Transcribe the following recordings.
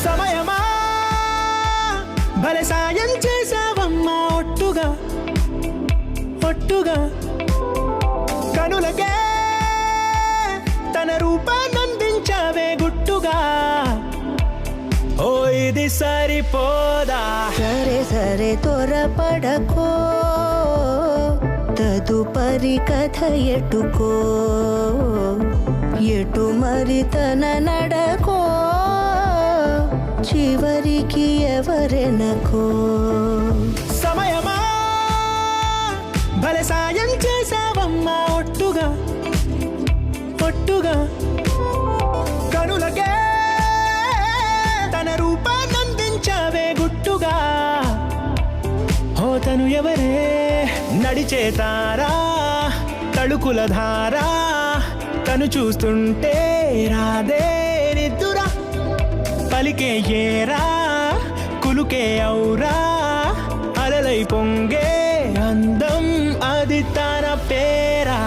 సమయమా భలే సాయం చేసావమ్మా ఒట్టుగా ఒట్టుగా కనులకే తన రూపాన్నందించావే గుట్టుగా ఓ ఇది సరిపోదా సరే సరే త్వరపడకో తదుపరి కథ ఎటుకో ఎటు మరి తన నడకో చివరికి ఎవరెనకో సమయమా భలే సాయం చేసావమ్మా ఒట్టుగా ఒట్టుగా కనులకే తన రూపాన్నందించావే గుట్టుగా ఓ తను ఎవరే నడిచే తారా తళుకుల ధారా తను చూస్తుంటే రాదే నిద్దురా పలికే ఏరా కులుకే ఔరా అలలై పొంగే అందం అది తన పేరా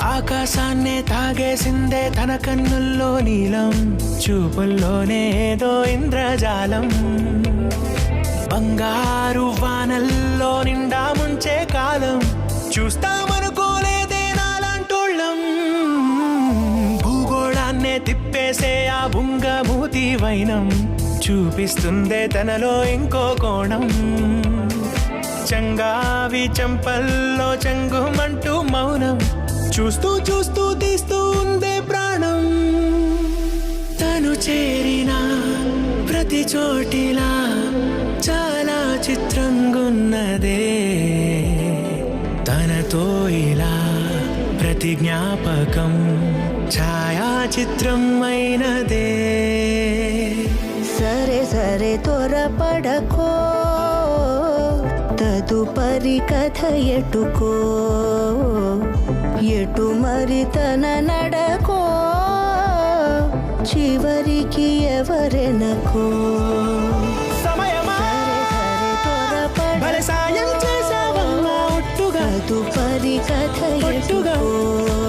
ఆకాశాన్నే తాగేసిందే తన కన్నుల్లో నీలం చూపుల్లోనే ఏదో ఇంద్రజాలం బంగారు వానల్లో నిండా ముంచే కాలం చూస్తామనుకోలేదే నాలాంటోళ్ళం భూగోళాన్నే తిప్పేసే ఆ బుంగమూతి వైనం చూపిస్తుందే తనలో ఇంకో కోణం చంగావి చంపల్లో చంగుమంటూ మౌనం చూస్తూ చూస్తూ తీస్తూ ఉందే ప్రాణం తను చేరిన ప్రతి చోటిలా చాలా చిత్రంగున్నదే తనతో ఇలా ప్రతి జ్ఞాపకం ఛాయాచిత్రం అయినదే సరే సరే త్వరపడకో తదుపరి కథ ఎటుకో ఎటు మరి తన నడకో చివరికి ఎవరెనకో సమయమా సరే త్వరపడకో భలే సాయం చేసావమ్మా ఒట్టుగా తదుపరి కథ ఒట్టుగా ఎటుకో